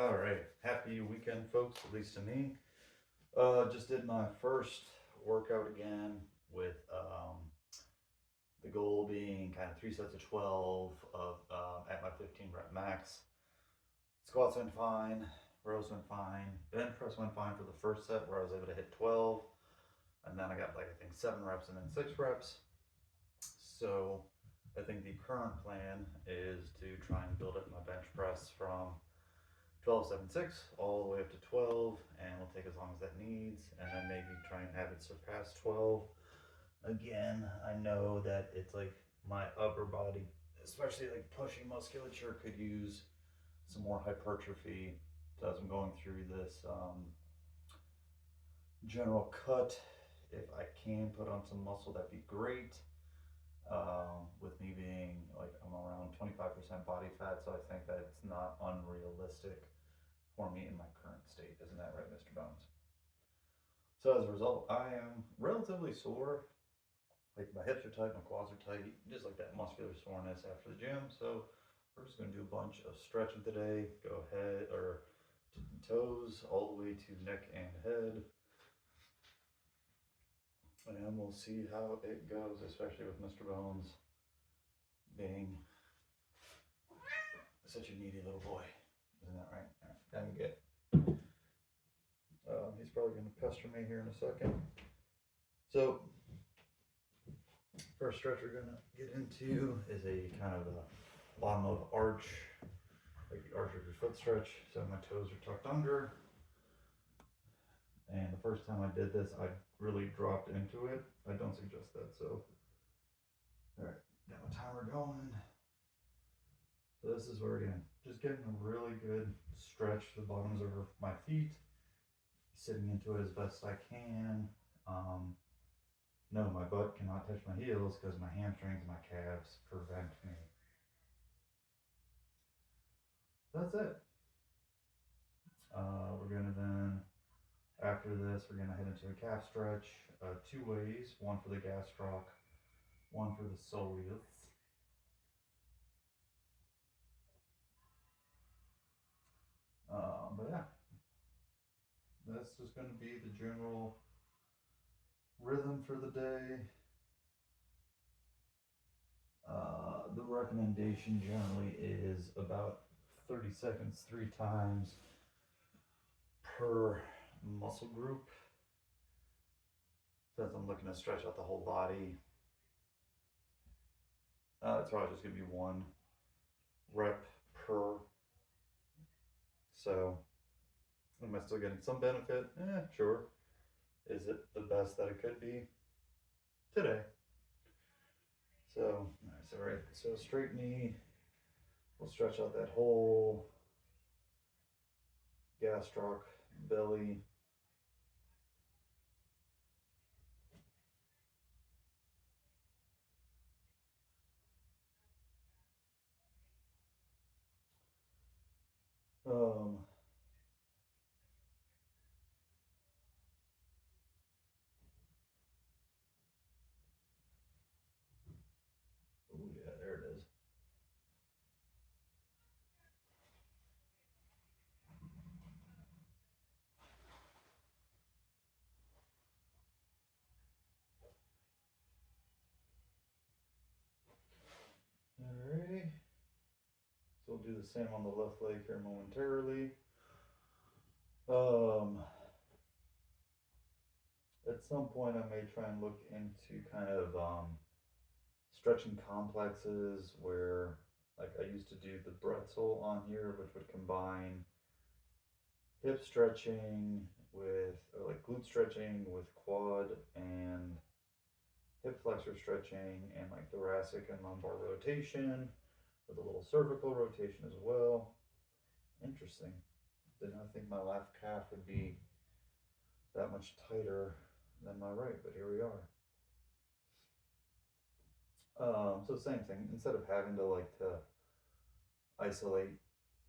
All right. Happy weekend, folks, at least to me. Just did my first workout again with the goal being kind of 3 sets of 12 of at my 15 rep max. Squats went fine, rows went fine, bench press went fine for the first set where I was able to hit 12. And then I got like, I think, 7 reps and then 6 reps. So I think the current plan is to try and build up my bench press from 12, 7, 6, all the way up to 12, and we'll take as long as that needs, and then maybe try and have it surpass 12. Again, I know that it's like my upper body, especially like pushing musculature, could use some more hypertrophy. So as I'm going through this general cut, if I can put on some muscle, that'd be great. With me being like I'm around 25% body fat, so I think that it's not unrealistic for me in my current state. Isn't that right, Mr. Bones? So as a result, I am relatively sore. Like my hips are tight, my quads are tight, just like that muscular soreness after the gym. So we're just gonna do a bunch of stretching today. Go head or toes all the way to neck and head, and we'll see how it goes, especially with Mr. Bones being such a needy little boy. Isn't that right? All right, time to get. He's probably going to pester me here in a second. So, first stretch we're going to get into is a kind of a bottom of arch, like the arch of your foot stretch. So my toes are tucked under. And the first time I did this, I really dropped into it. I don't suggest that. So, all right, got my timer going. So this is where, again, just getting a really good stretch the bottoms of my feet, sitting into it as best I can. No, my butt cannot touch my heels because my hamstrings and my calves prevent me. That's it. We're gonna then, after this, we're gonna head into a calf stretch, 2 ways, one for the gastroc, one for the soleus. But yeah, that's just gonna be the general rhythm for the day. The recommendation generally is about 30 seconds 3 times per muscle group. Since I'm looking to stretch out the whole body, it's probably just going to be 1 rep per. So, am I still getting some benefit? Sure. Is it the best that it could be? Today. So, so straight knee. We'll stretch out that whole gastroc, belly. Um, oh yeah, there it is. Alrighty. So we'll do the same on the left leg here momentarily. Um, at some point, I may try and look into kind of stretching complexes where, like, I used to do the Bretzel on here, which would combine hip stretching with, or like glute stretching with quad and hip flexor stretching and like thoracic and lumbar rotation with a little cervical rotation as well. Interesting. Did not think my left calf would be that much tighter than my right, but here we are. So same thing. Instead of having to like to isolate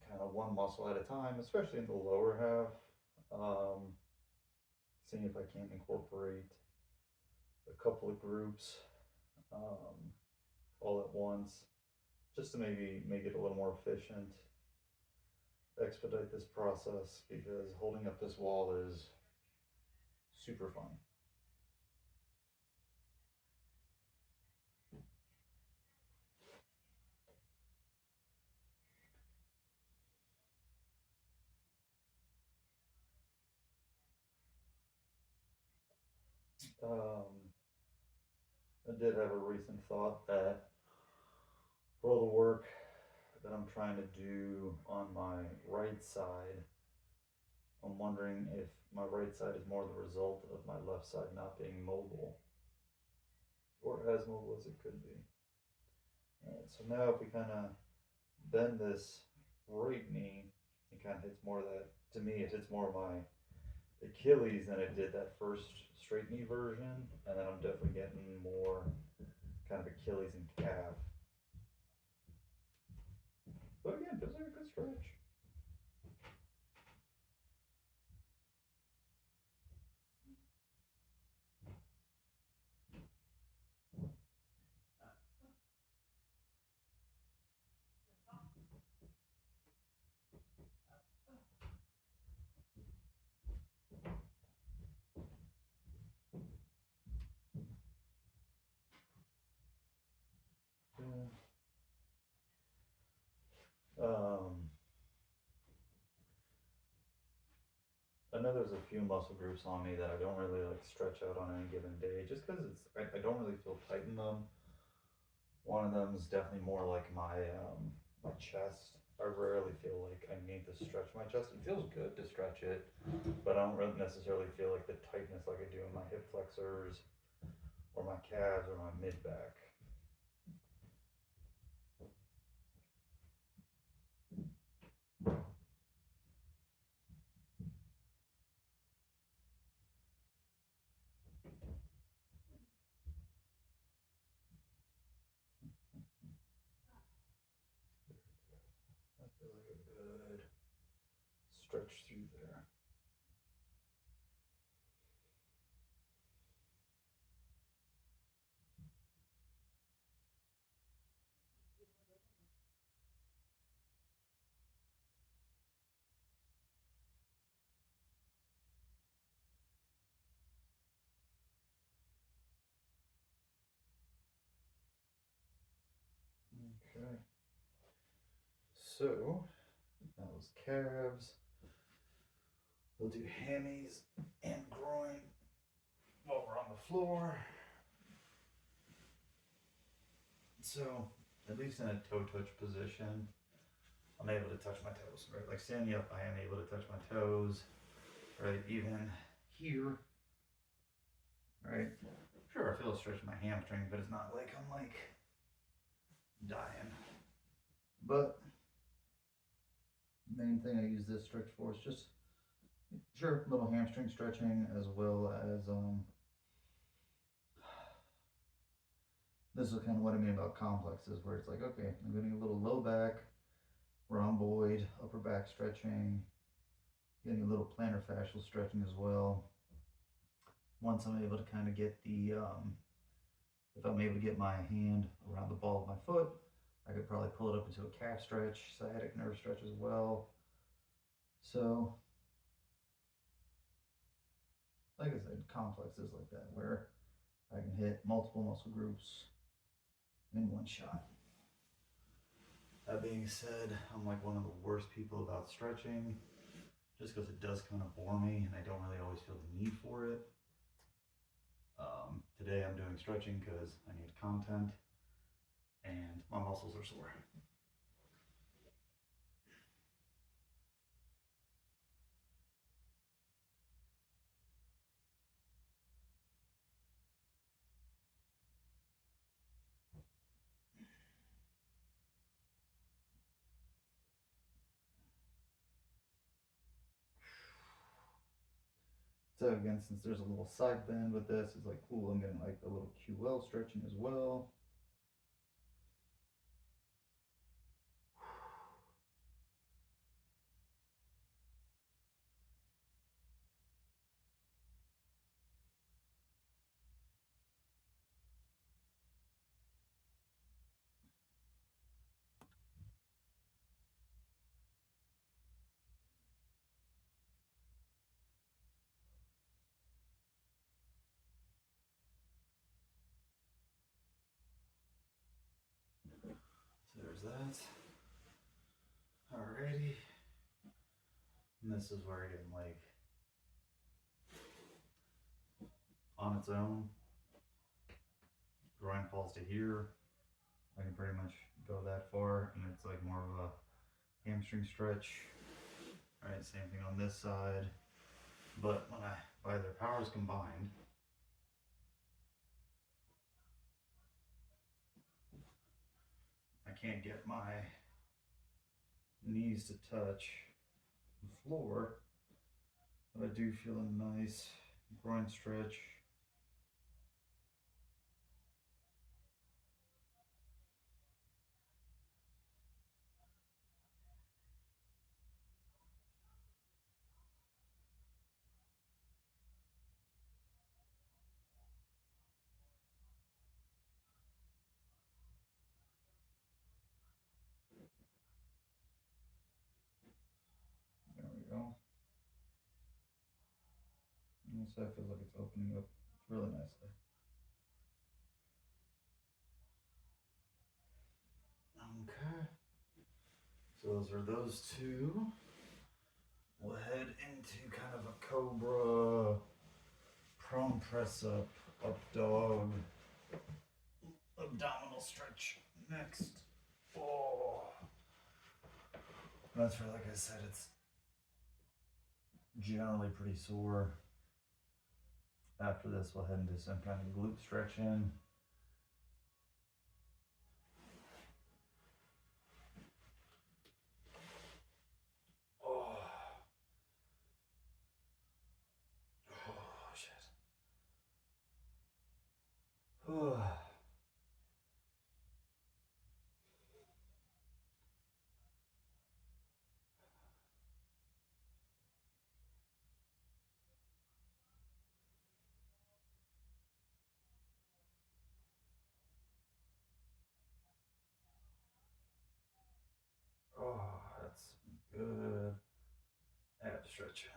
kind of one muscle at a time, especially in the lower half, seeing if I can incorporate a couple of groups um, all at once, just to maybe make it a little more efficient. expedite this process because holding up this wall is super fun. Um, I did have a recent thought that for all the work that I'm trying to do on my right side, I'm wondering if my right side is more the result of my left side not being mobile or as mobile as it could be. Alright, so now if we kind of bend this right knee, it kind of hits more of that, to me, it hits more of my Achilles than it did that first straight knee version. And then I'm definitely getting more kind of Achilles and calf. But again, feels like a good stretch. Yeah. Um, I know there's a few muscle groups on me that I don't really like stretch out on any given day just because I don't really feel tight in them. One of them is definitely more like my chest. I rarely feel like I need to stretch my chest. It feels good to stretch it, but I don't really necessarily feel like the tightness like I do in my hip flexors or my calves or my mid back. I feel like a good stretch through there. Okay. So that was calves. We'll do hammies and groin while we're on the floor. So, at least in a toe touch position, I'm able to touch my toes, right? Like standing up, I am able to touch my toes, right? Even here, right? Sure, I feel a stretch in my hamstring, but it's not like I'm like dying. But main thing I use this stretch for is just sure little hamstring stretching as well as this is kind of what I mean about complexes where it's like okay, I'm getting a little low back, rhomboid, upper back stretching, getting a little plantar fascial stretching as well. Once I'm able to kind of get if I'm able to get my hand around the ball of my foot, I could probably pull it up into a calf stretch, sciatic nerve stretch as well. So, like I said, complexes like that where I can hit multiple muscle groups in one shot. That being said, I'm like one of the worst people about stretching just because it does kind of bore me and I don't really always feel the need for it. Today I'm doing stretching because I need content and my muscles are sore. So again, since there's a little side bend with this, it's like cool, I'm getting like a little QL stretching as well. And this is where it can like on its own. Groin falls to here. I can pretty much go that far, and it's like more of a hamstring stretch. All right, same thing on this side. But when by their powers combined, I can't get my knees to touch the floor, but I do feel a nice groin stretch. There we go. And this side feels like it's opening up really nicely. Okay. So those are those two. We'll head into kind of a cobra prone press up dog, abdominal stretch next. Oh, that's where, like I said, it's generally pretty sore. After this, we'll head into some kind of glute stretching. Oh, oh shit. Oh. Oh, that's good. Ab stretching.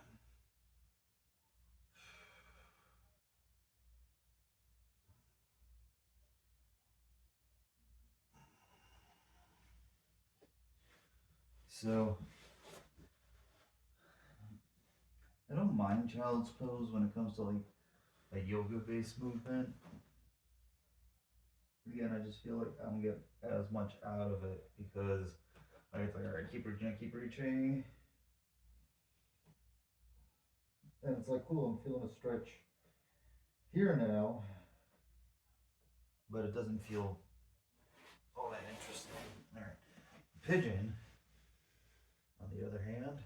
So, I don't mind child's pose when it comes to like a yoga based movement. Again, I just feel like I don't get as much out of it because like, it's like, all right, keep reaching. And it's like, cool, I'm feeling a stretch here now, but it doesn't feel all that interesting. All right, pigeon, on the other hand,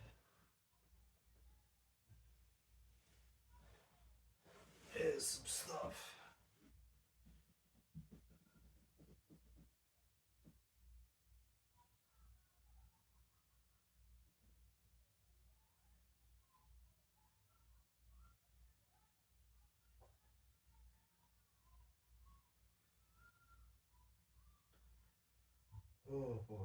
is some stuff. Oh boy.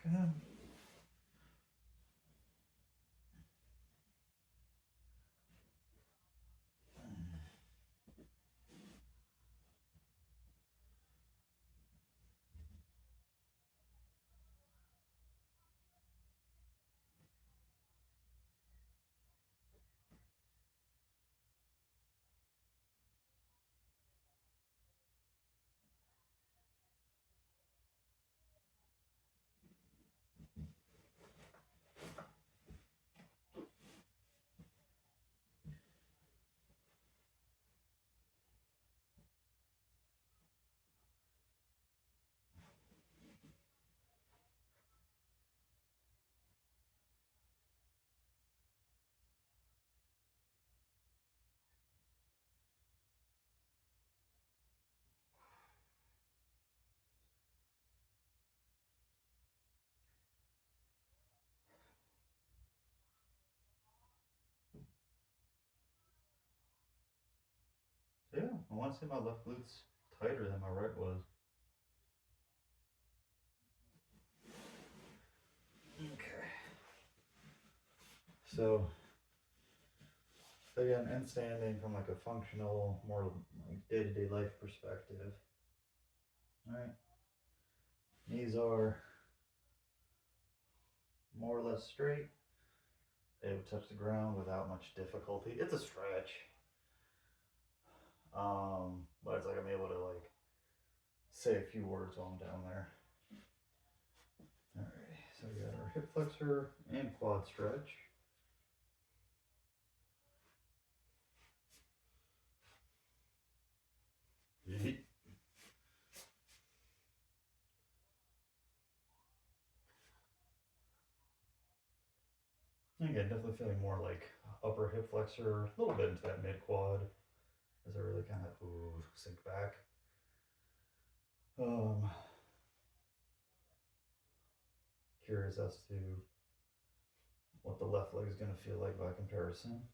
Okay. So yeah, I want to say my left glute's tighter than my right was. Okay. So Again, and standing from like a functional, more like day-to-day life perspective. All right, knees are more or less straight. They would touch the ground without much difficulty. It's a stretch, but it's like I'm able to like say a few words while I'm down there. All right, so we got our hip flexor and quad stretch. Yeet. Again, definitely feeling more like upper hip flexor, a little bit into that mid quad as I really kind of sink back. Curious as to what the left leg is going to feel like by comparison.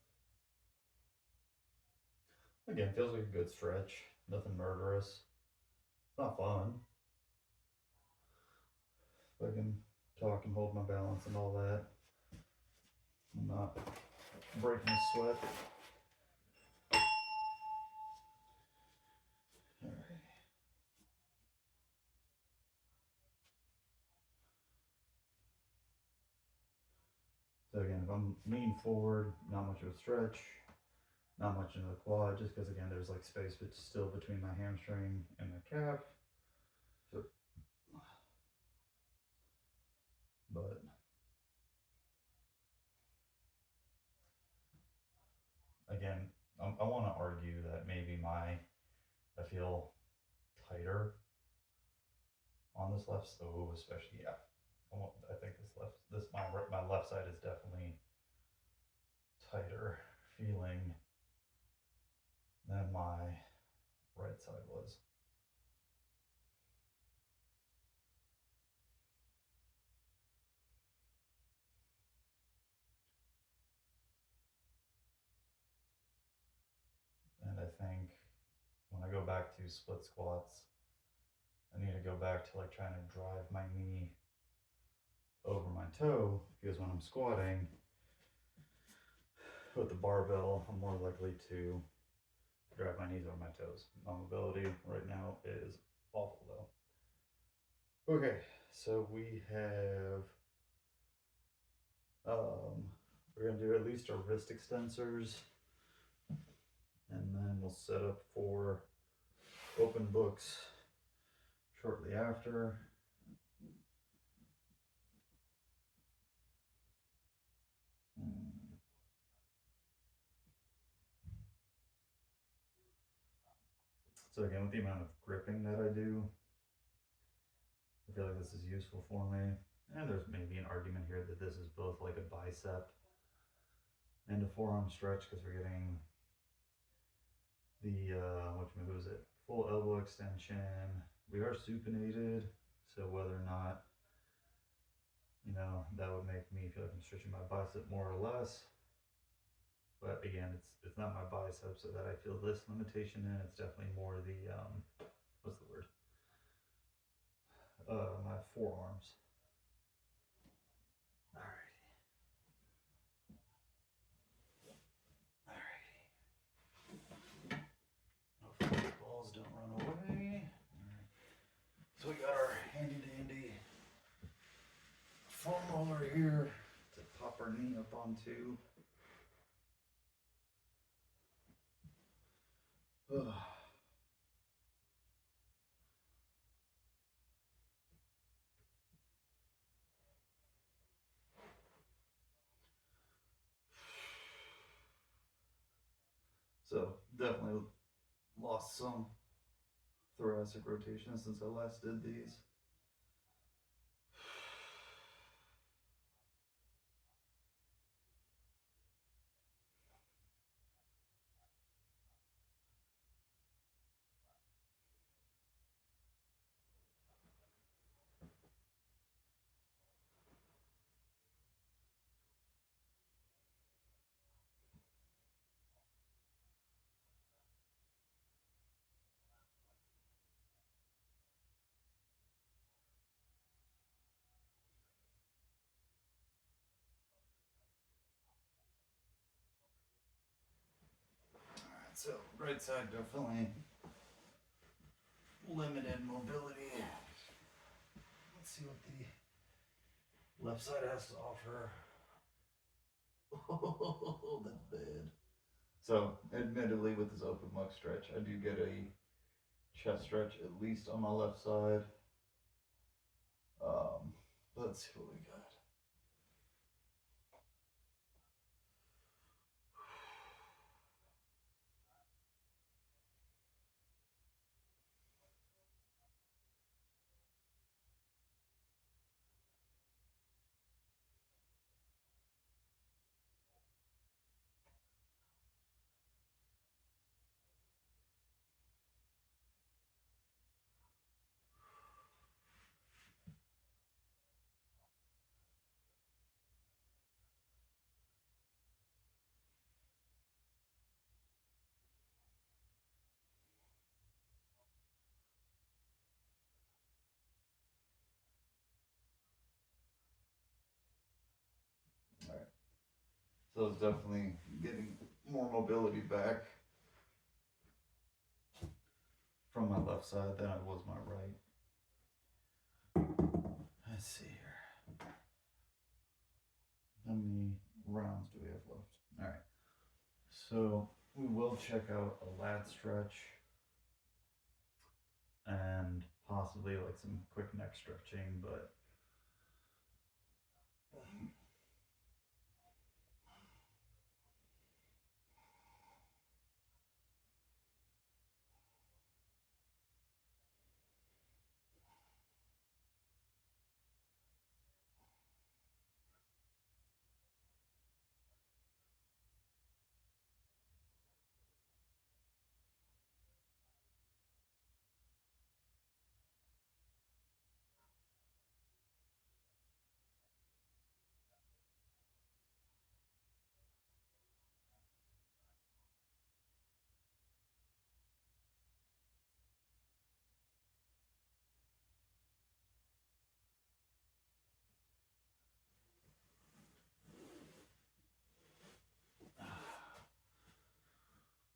Again, feels like a good stretch, nothing murderous. It's not fun. If I can talk and hold my balance and all that, I'm not breaking a sweat. All right. So again, if I'm leaning forward, not much of a stretch, not much into the quad, just because again, there's like space but still between my hamstring and my calf. So, but again, I want to argue that maybe I feel tighter on this left. Oh, especially yeah. I think my left side is definitely tighter feeling than my right side was. And I think when I go back to split squats, I need to go back to like trying to drive my knee over my toe because when I'm squatting with the barbell, I'm more likely to drive my knees over my toes. My mobility right now is awful though. Okay, so we have we're gonna do at least our wrist extensors, and then we'll set up for open books shortly after. So again, with the amount of gripping that I do, I feel like this is useful for me. And there's maybe an argument here that this is both like a bicep and a forearm stretch because we're getting the what was it? Full elbow extension. We are supinated, so whether or not that would make me feel like I'm stretching my bicep more or less. But again, it's not my biceps so that I feel this limitation in. It's definitely more the what's the word? My forearms. Alrighty. Alrighty. Hopefully the balls don't run away. Alright. So we got our handy dandy foam roller here to pop our knee up onto. So definitely lost some thoracic rotation since I last did these. right side definitely limited mobility. Let's see what the left side has to offer. Oh, that's bad. So, admittedly, with this open mug stretch, I do get a chest stretch at least on my left side. Let's see what we got. All right. So it's definitely getting more mobility back from my left side than it was my right. Let's see here. How many rounds do we have left? All right. So we will check out a lat stretch and possibly like some quick neck stretching, but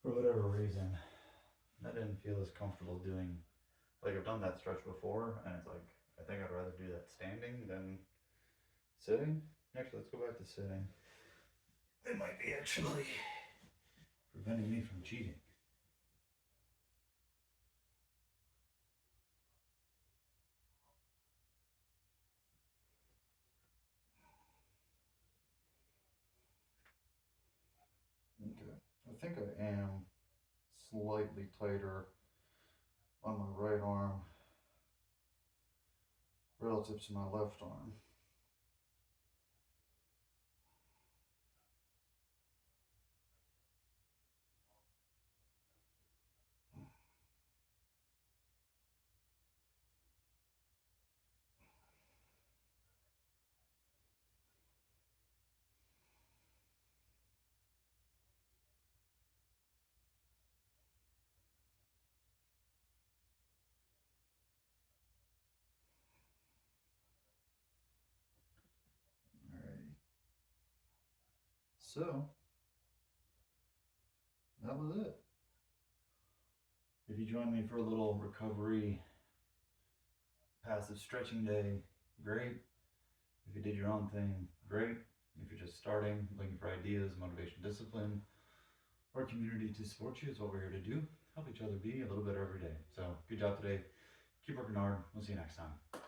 for whatever reason, I didn't feel as comfortable doing. Like I've done that stretch before, and it's like I think I'd rather do that standing than sitting. Actually, let's go back to sitting. It might be actually preventing me from cheating. Okay, I think I am slightly tighter on my right arm relative to my left arm. Alrighty. So that was it. If you join me for a little recovery passive stretching day, great. If you did your own thing, great. If you're just starting, looking for ideas, motivation, discipline, or community to support you is what we're here to do. Help each other be a little better every day. So good job today. Keep working hard. We'll see you next time.